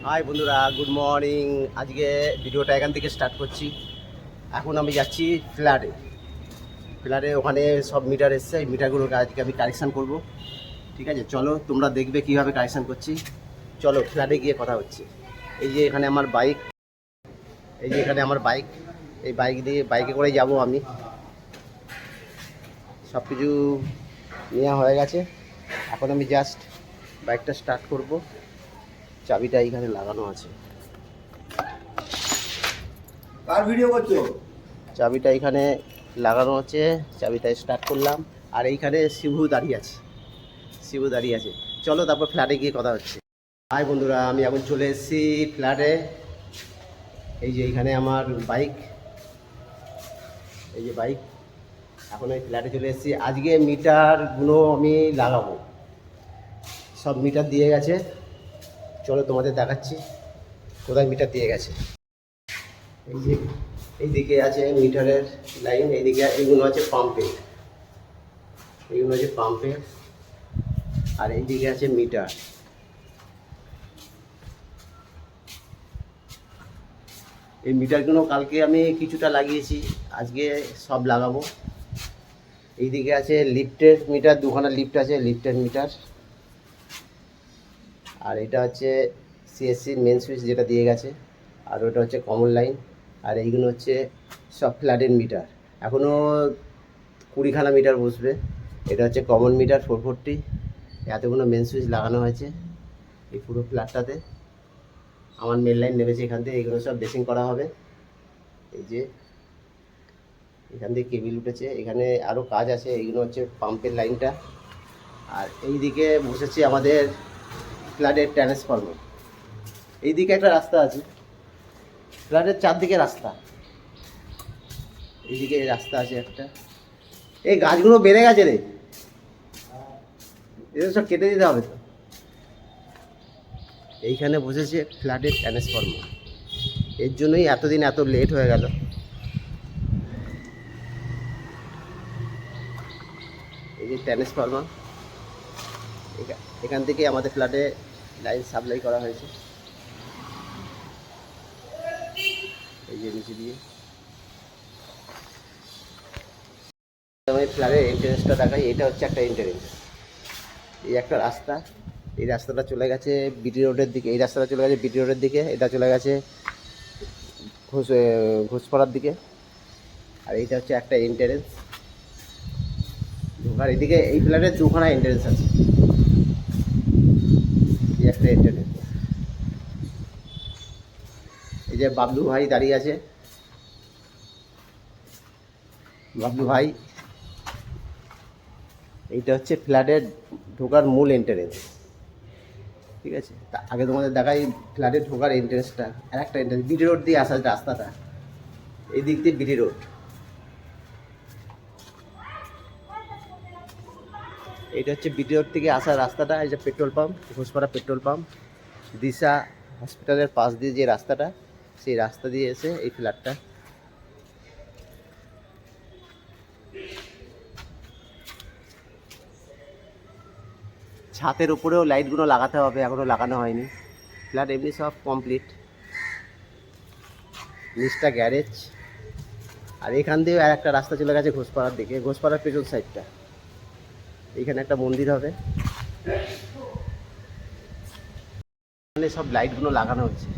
High বন্ধুরা, good morning. আজকে ভিডিওটা এখান থেকে স্টার্ট করছি। এখন আমি যাচ্ছি ফ্ল্যাটে ওখানে সব মিটার এসছে। এই মিটারগুলোকে আজকে আমি কারেকশান করব। ঠিক আছে, চলো তোমরা দেখবে কীভাবে কারেকশান করছি। চলো ফ্ল্যাটে গিয়ে কথা হচ্ছে। এই যে এখানে আমার বাইক, এই বাইকে করেই যাব আমি। সব কিছু নেওয়া হয়ে গেছে। এখন আমি জাস্ট বাইকটা স্টার্ট করব। চাবিটা এইখানে লাগানো আছে। কার ভিডিও করছো? চাবিটা এখানে লাগানো আছে, চাবিটা স্টার্ট করলাম। আর এইখানে শিবু দাঁড়িয়ে আছে। চলো তারপর ফ্ল্যাটে গিয়ে কথা হচ্ছে। হাই বন্ধুরা, আমি এখন চলে এসেছি ফ্ল্যাটে। এই যে এইখানে আমার বাইক, এখন এই ফ্ল্যাটে চলে এসেছি। আজকে মিটারগুলো আমি লাগাবো। সব মিটার দিয়ে গেছে, চলো তোমাদের দেখাচ্ছি কোথায় মিটার দিয়ে গেছে। এই যে এইদিকে আছে মিটারের লাইন, এইদিকে এইগুলো আছে পাম্পের, আর এইদিকে আছে মিটার। এই মিটারগুলো কালকে আমি কিছুটা লাগিয়েছি, আজকে সব লাগাবো। এইদিকে আছে লিফটের মিটার, দুখানা লিফট আছে, লিফটের মিটার। আর এটা হচ্ছে সিএসসির মেন সুইচ যেটা দিয়ে গেছে, আর ওটা হচ্ছে কমন লাইন। আর এইগুলো হচ্ছে সব ফ্ল্যাটের মিটার। এখনও 20খানা মিটার বসবে। এটা হচ্ছে কমন মিটার 440। এতগুলো মেন সুইচ লাগানো হয়েছে এই পুরো ফ্ল্যাটটাতে। আমার মেন লাইন নেমেছে এখান থেকে, এগুলো সব ড্রেসিং করা হবে। এই যে এখান থেকে কেবিল উঠেছে, এখানে আরও কাজ আছে। এইগুলো হচ্ছে পাম্পের লাইনটা। আর এই দিকে বসেছে আমাদের ফ্ল্যাটের ট্রান্সফরমার। এইদিকে একটা রাস্তা আছে, ফ্ল্যাটের চারদিকে রাস্তা। এইদিকে রাস্তা আছে একটা। এই গাছগুলো বেড়ে গেছে রে, এদের সব কেটে দিতে হবে তো। এইখানে বসেছে ফ্ল্যাটের ট্রান্সফরমার, এর জন্যই এতদিন এত লেট হয়ে গেল। এই যে ট্রান্সফরমার, এখান থেকে আমাদের ফ্ল্যাটে লাইন সাপ্লাই করা হয়েছে। এই যে নিচে দিয়ে আমি ফ্ল্যাটের এন্ট্রেন্সটা দেখাই। এটা হচ্ছে একটা এন্ট্রেন্স, এই একটা রাস্তা। এই রাস্তাটা চলে গেছে বিটি রোডের দিকে, এটা চলে গেছে ঘোষপাড়ার দিকে। আর এইটা হচ্ছে একটা এন্ট্রেন্স। আর এদিকে এই ফ্ল্যাটের দুখানা এন্ট্রেন্স আছে। এই একটা এন্ট্রেন্স। এই যে বাবলু ভাই দাঁড়িয়ে আছে, এইটা হচ্ছে ফ্ল্যাটের ঢোকার মূল এন্ট্রেন্স। ঠিক আছে, তা আগে তোমাদের দেখাই ফ্ল্যাটে ঢোকার এন্ট্রেন্সটা। আর একটা এন্ট্রেন্স বিটি রোড দিয়ে আসার রাস্তাটা, এই দিক দিয়ে বিটি রোড। এইটা হচ্ছে বিটি রোড থেকে আসার রাস্তাটা। এই যে petrol pump, Ghoshpara petrol pump, Disha হসপিটালের পাশ দিয়ে যে রাস্তাটা, সেই রাস্তা দিয়ে এসে এই ফ্ল্যাটটা। ছাতের উপরেও লাইটগুলো লাগাতে হবে, এখনও লাগানো হয়নি। ফ্ল্যাট এমনি সব কমপ্লিট। নিচটা গ্যারেজ। আর এখান দিয়েও আর একটা রাস্তা চলে গেছে ঘোষপাড়ার দিকে, ঘোষপাড়ার পেছন সাইডটা। এইখানে একটা মন্দির হবে। এখানে সব লাইটগুলো লাগানো হচ্ছে,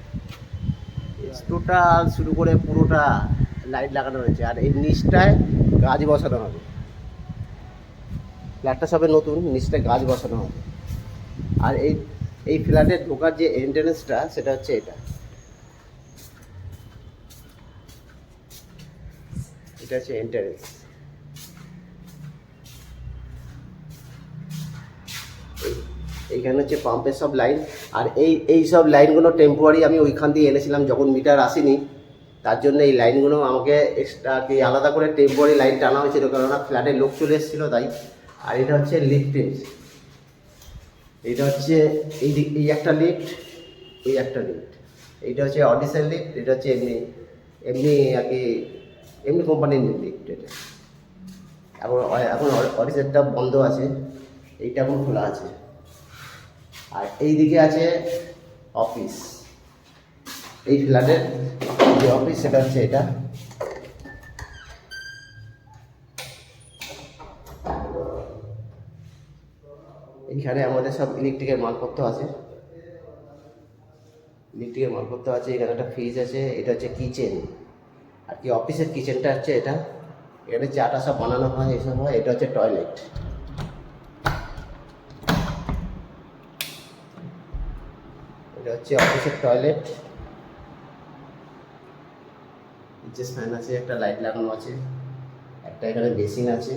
টোটাল শুরু করে পুরোটা লাইট লাগানো হয়েছে। আর এই নিচটায় গাছ বসানো হবে। ফ্ল্যাটটা সবে নতুন, নিচটায় গাছ বসানো হবে। আর এই ফ্ল্যাটে ঢোকার যে এন্ট্রেন্সটা, সেটা হচ্ছে এটা হচ্ছে এন্ট্রেন্স। এইখানে হচ্ছে পাম্পের সব লাইন। আর এই সব লাইনগুলো টেম্পোরারি আমি ওইখান দিয়ে এনেছিলাম যখন মিটার আসেনি। তার জন্য এই লাইনগুলো আমাকে এক্সট্রা কি আলাদা করে টেম্পোরারি লাইন টানা হয়েছিল, কেননা ফ্ল্যাটে লোক চলে এসেছিলো তাই। আর এটা হচ্ছে লিফটের, এটা হচ্ছে এই একটা লিফট, এই একটা লিফট। এইটা হচ্ছে অডিশন লিফট, এটা হচ্ছে এমনি আর কি এমনি কোম্পানির লিফট। এটা এখন অডিশনটা বন্ধ আছে, এইটা এখন খোলা আছে। আর এই দিকে আছে অফিস। এই ফ্ল্যাটের যে অফিস সেটা হচ্ছে এটা। এইখানে আমাদের সব ইলেকট্রিকের মালপত্র আছে, এখানে একটা ফ্রিজ আছে, এটা হচ্ছে কিচেন আর কি, অফিসের কিচেনটা হচ্ছে এটা। এখানে চাটা সব বানানো হয়, এসব হয়। এটা হচ্ছে টয়লেট। এটা হচ্ছে অফিসের টয়লেট। নিচে ফ্যান আছে, একটা লাইট লাগানো আছে, একটা এখানে বেসিন আছে।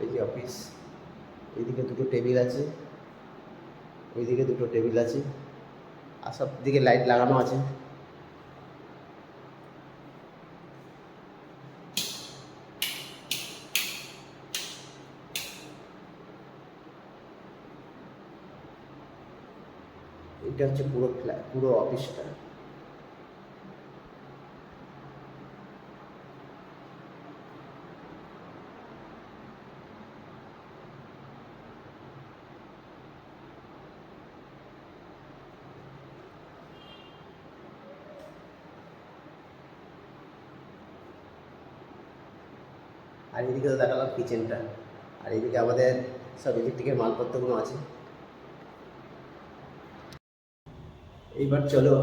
এই যে অফিস, এইদিকে দুটো টেবিল আছে, ওইদিকে দুটো টেবিল আছে, আর সব দিকে লাইট লাগানো আছে। এটা হচ্ছে পুরো ফ্ল্যাট, পুরো অফিসটা। আর এদিকে তো দেখালাম কিচেনটা, আর এদিকে আমাদের সব ইলেকট্রিকের মালপত্রগুলো আছে। এইবার চলো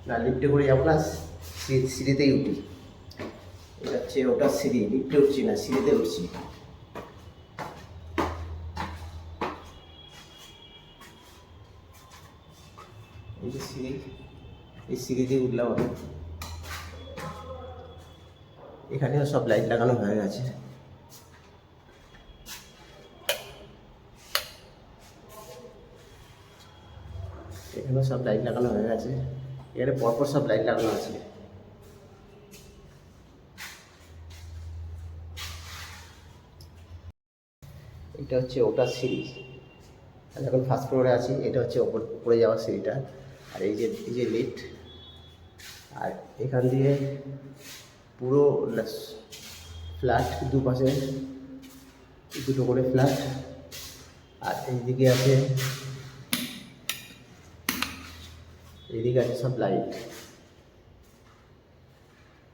না, লিফটে করে যাবো না, সিঁড়িতেই উঠি। এটা হচ্ছে ওটা সিঁড়ি, লিফটে উঠছি না, সিঁড়িতে উঠছি। এই যে সিঁড়ি, এই সিঁড়ি দিয়ে উঠলাম আমি। এখানেও সব লাইট লাগানো হয়ে গেছে। এখানেও সব লাইট লাগানো হয়ে গেছে, এখানে পরপর সব লাইট লাগানো আছে। এটা হচ্ছে ওটার সিঁড়ি, আর এখন ফার্স্ট ফ্লোরে আছি। এটা হচ্ছে উপরে যাওয়ার সিঁড়িটা, আর এই যে লিফট। আর এখান দিয়ে পুরো ফ্ল্যাট, দুপাশে দুটো করে ফ্ল্যাট। আর এইদিকে আছে সব লাইট,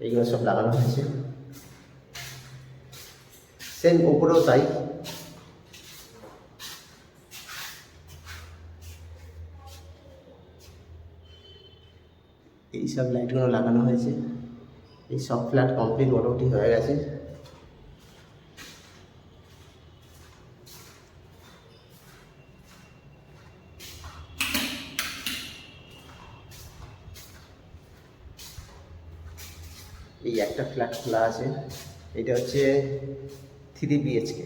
এইগুলো সব লাগানো হয়েছে। সেম উপরেও তাই। এই সব লাইটগুলো লাগানো হয়েছে। এই সব ফ্ল্যাট কমপ্লিট মোটামুটি হয়ে গেছে। এই একটা ফ্ল্যাট খোলা আছে, এটা হচ্ছে 3 BHK।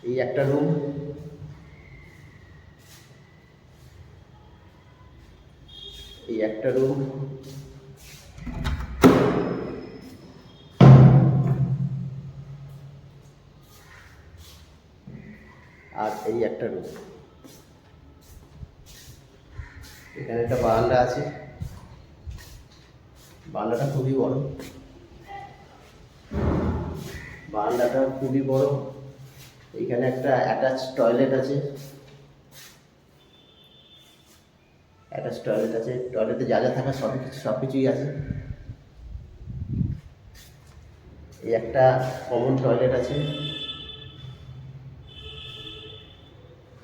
এই একটা রুম, এই একটা রুম, আর এই একটা রুম। এখানে একটা বারান্দা আছে, বারান্দাটা খুবই বড়, এইখানে একটা অ্যাটাচ টয়লেট আছে, টয়লেটে যা যা থাকা সব কিছুই আছে। এই একটা কমন টয়লেট আছে,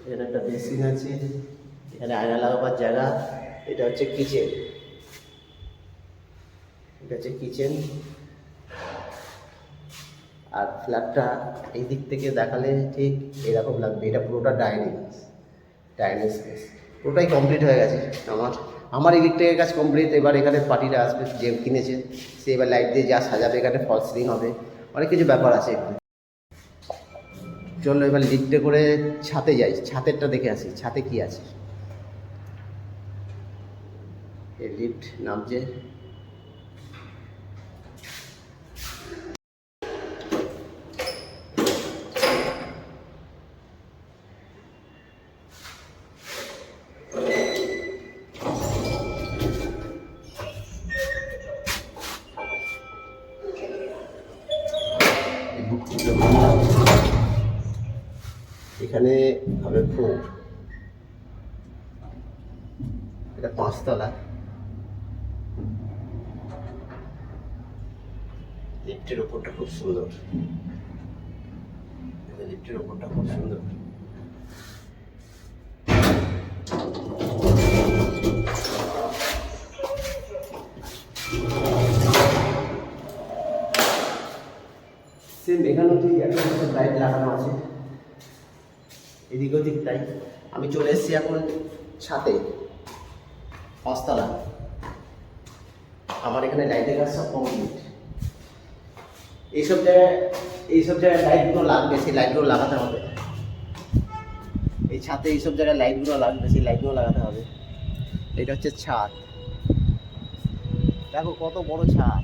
এখানে একটা বেসিন আছে, এখানে আয়না লাগাবার জায়গা। এটা হচ্ছে কিচেন। আর ফ্ল্যাটটা এই দিক থেকে দেখালে ঠিক এরকম লাগবে। এটা পুরোটা ডাইনিং স্পেস, পুরোটাই কমপ্লিট হয়ে গেছে। আমার ইলেকট্রিকের কাজ কমপ্লিট। এবার এখানে পার্টিরা আসবে, যে কিনেছে সে এবার লাইট দিয়ে যা সাজাবে, এখানে ফলস সিলিং হবে, অনেক কিছু ব্যাপার আছে এখানে। চলো এবার লিফটে করে ছাদে যাই, ছাদেরটা দেখে আসি, ছাদে কি আছে। এই লিফট নামছে। এখানে হবে ফ্লোর, এটা 5 তলা। লিফটের ওপরটা খুব সুন্দর, লিফটের ওপরটা খুব সুন্দর। সেম এখানেও ঠিক একটা লাইট লাগানো আছে, এদিকেও ঠিক তাই। আমি চলে এসেছি এখন ছাদে, 5 তলা। আমার এখানে লাইটের কাজ সব কমপ্লিট। এইসব জায়গায় লাইটগুলো লাগবে, সেই লাইটগুলো লাগাতে হবে। এই ছাদে এইসব জায়গায় লাইটগুলো লাগবে, সেই লাইটগুলো লাগাতে হবে। এটা হচ্ছে ছাদ, দেখো কত বড় ছাদ,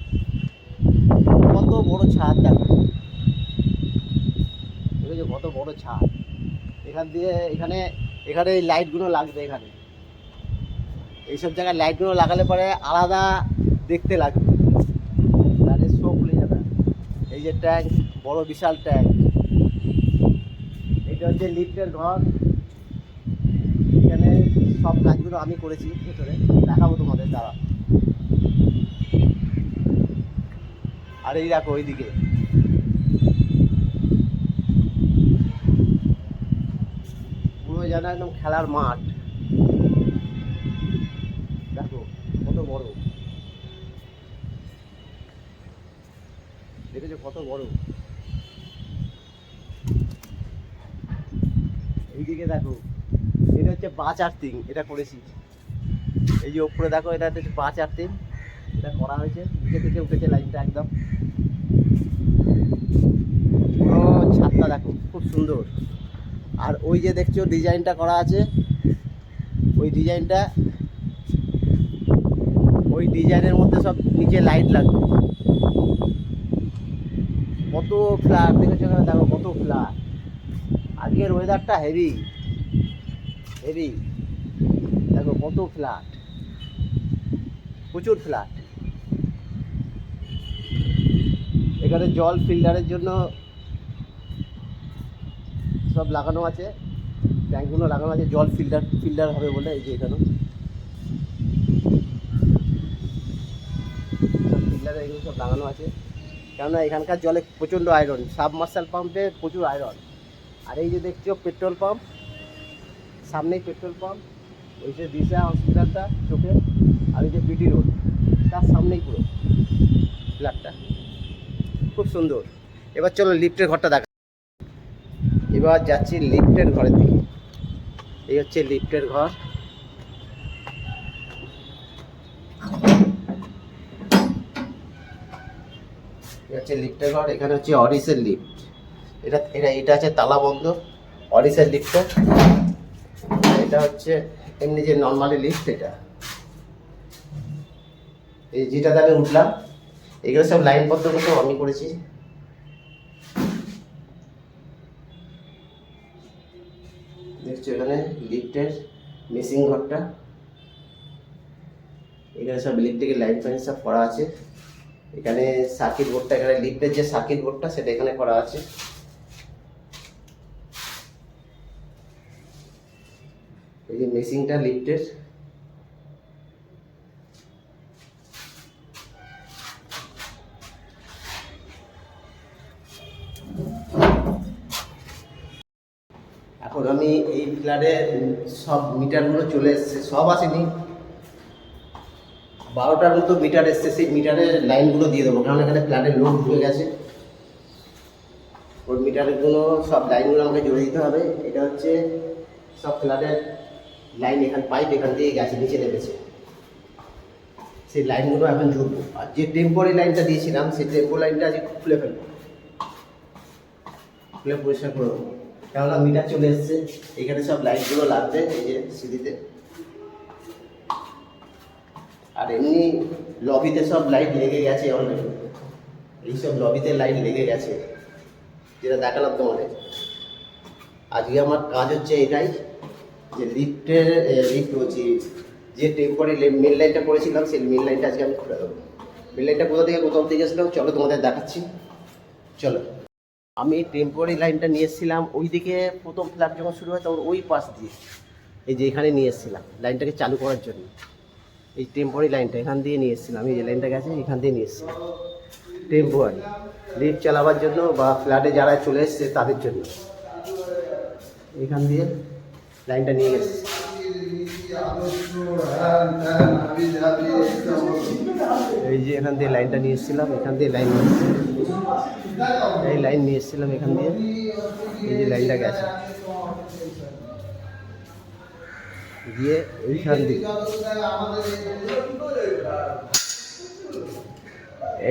কত বড় ছাদ দেখো, দেখেছো কত বড় ছাদ। এখান দিয়ে এখানে এই লাইটগুলো লাগবে। এখানে এইসব জায়গায় লাইটগুলো লাগালে পরে আলাদা দেখতে লাগবে, তাহলে শো খুলে যাবে। এই যে ট্যাঙ্ক, বড় বিশাল ট্যাঙ্ক। এটা হচ্ছে লিফটের ঘর। এখানে সব কাজগুলো আমি করেছি ভেতরে, দেখাবো তোমাদের দ্বারা। আর এই দেখো ওইদিকে পুরো যেন একদম খেলার মাঠ, দেখো কত বড়, দেখেছো কত বড়। এইদিকে দেখো, এটা হচ্ছে বাচ আর্থিং, এটা করেছি। এই যে ওপরে দেখো, এটা হচ্ছে বাচ আর্থিং, এটা করা হয়েছে, নিচে থেকে উঠেছে লাইনটা একদম। পুরো ছাদটা দেখো খুব সুন্দর। আর ওই যে দেখছো ডিজাইনটা করা আছে, ওই ডিজাইনের মধ্যে সব নিচে লাইট লাগবে। কত ফ্ল্যাট দেখেছো এখানে, দেখো কত ফ্ল্যাট। আজকের ওয়েদারটা হেভি, দেখো কত ফ্ল্যাট, প্রচুর ফ্ল্যাট। এখানে জল ফিল্টারের জন্য সব লাগানো আছে, ট্যাঙ্কগুলো লাগানো আছে, জল ফিল্টার হবে বলে। এই যে এখানে সব ফিল্টার এগুলো সব লাগানো আছে, কেননা এখানকার জলে প্রচণ্ড আয়রন, সাবমার্সাল পাম্পে প্রচুর আয়রন। আর এই যে দেখছো পেট্রোল পাম্প, সামনেই পেট্রোল পাম্প, ওই যে দিশা হসপিটালটা চোখে, আর ওই যে বিটি রোড, তার সামনেই পুরো ফ্ল্যাটটা, খুব সুন্দর। এবার চলো লিফটের ঘরটা দেখা। এবার যাচ্ছি লিফটের ঘরের দিকে। এই হচ্ছে লিফটের ঘর। এটা হচ্ছে লিফটের ঘর। এখানে হচ্ছে অরিসের লিফট, এটা আছে তালা বন্ধ, অরিসের লিফটটা। এটা হচ্ছে এমনি যে নর্মালি লিফট, এটা এই যেটাতে আমি উঠলাম, এগুলো সব লাইনপত্রগুলো সব আমি করেছি। দেখছো এখানে লিফটের মেশিন ঘরটা, এখানে সব ইলেকট্রিকের লাইন ফাইন সব করা আছে। এখানে সার্কিট বোর্ডটা, এখানে লিফটের যে সার্কিট বোর্ডটা সেটা এখানে করা আছে। এই যে মেশিনটা লিফটের, এখন আমি এই ফ্ল্যাটে সব মিটারগুলো চলে এসছে, সব আসেনি, 12টার মতো মিটার এসছে। সেই মিটারের লাইনগুলো দিয়ে দেবো, কারণ এখানে ফ্ল্যাটের লোড ঢুকে গেছে। ওই মিটারগুলো সব লাইনগুলো আমাকে জুড়ে দিতে হবে। এটা হচ্ছে সব ফ্ল্যাটের লাইন, এখানে পাইপ এখান দিয়ে গেছে, নিচে নেমেছে। সেই লাইনগুলো এখন জুড়বো। আর যে টেম্পোরারি লাইনটা দিয়েছিলাম, সেই টেম্পো লাইনটা আজকে খুলে ফেলবো, খুলে পরিষ্কার করে দেবো, কেননা মিটার চলে এসছে। এখানে সব লাইটগুলো লাগবে এই যে সিঁড়িতে। আর এমনি লবিতে সব লাইট লেগে গেছে অলরেডি, এইসব লবিতে লাইট লেগে গেছে, যেটা দেখালাম তোমাদের। আজকে আমার কাজ হচ্ছে এটাই, যে লিফট হচ্ছে যে টেম্পোরারি মেন লাইনটা করেছিলাম, সেই মেন লাইনটা আজকে আমি খুলে দেবো। মেন লাইনটা কোথা থেকে গেছিলাম চলো তোমাদের দেখাচ্ছি, চলো। আমি টেম্পোরারি লাইনটা নিয়ে এসেছিলাম ওইদিকে, প্রথম ফ্ল্যাট যখন শুরু হয় তখন ওই পাশ দিয়ে, এই যে এখানে নিয়ে এসেছিলাম লাইনটাকে চালু করার জন্য। এই টেম্পোরারি লাইনটা এখান দিয়ে নিয়ে এসেছিলাম, এই যে লাইনটা গেছে এখান দিয়ে নিয়ে এসেছিলাম টেম্পোরারি, লিফট চালাবার জন্য বা ফ্ল্যাটে যারা চলে এসছে তাদের জন্য। এখান দিয়ে লাইনটা নিয়ে গেছে। এই যে এখান দিয়ে লাইনটা নিয়ে এসেছিলাম, এখান দিয়ে লাইন নিয়ে এসেছিলাম, এই লাইন নিয়ে এসেছিলাম এখান দিয়ে, এই যে লাইনটা গেছে গিয়ে এইখান দিয়ে,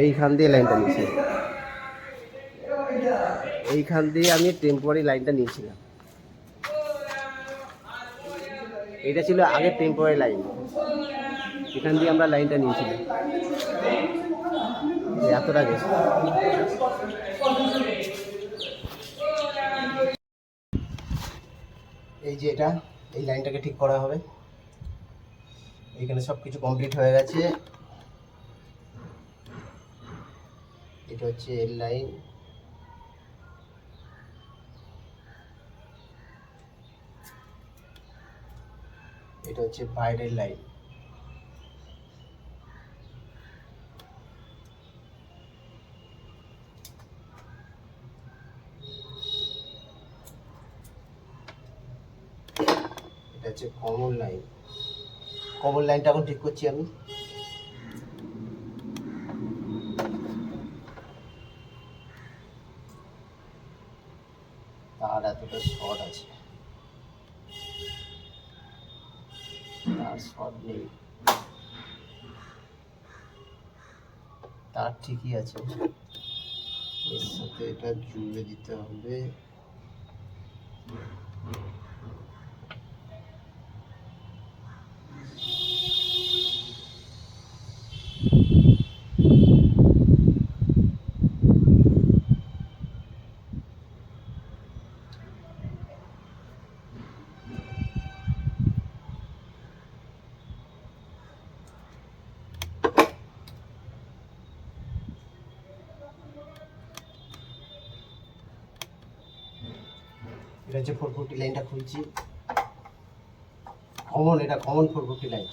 এইখান দিয়ে লাইনটা নিয়েছি, এইখান দিয়ে আমি টেম্পোরারি লাইনটা নিয়েছিলাম। এটা ছিল আগে টেম্পোরারি লাইন, এখান দিয়ে আমরা লাইনটা নিয়েছিলাম, এতটা গেছে। এই যে এটা, এই লাইনটাকে ঠিক করা হবে। এখানে সব কিছু কমপ্লিট হয়ে গেছে। এটা হচ্ছে এর লাইন, এটা হচ্ছে বাইরের লাইন। এটা হচ্ছে কমন লাইন, কমন লাইনটা এখন ঠিক করছি আমি। তার এতটা শর্ট আছে, তার শর্ট নেই, তার ঠিকই আছে। এর সাথে এটা জুড়ে দিতে হবে। এটা হচ্ছে 440 লাইনটা খুলছি, কমন, এটা কমন 440 লাইন।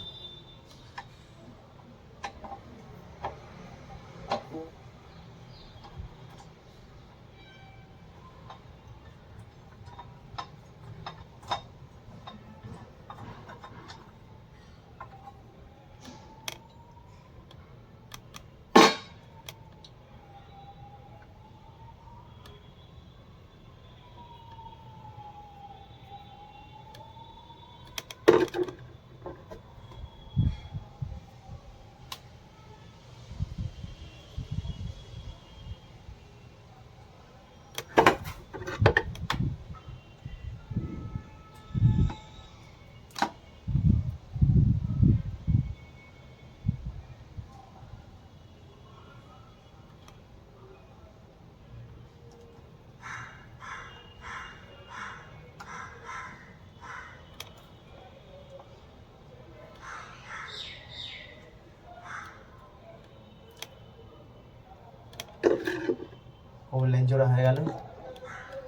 কমন লাইন জোড়া হয়ে গেল।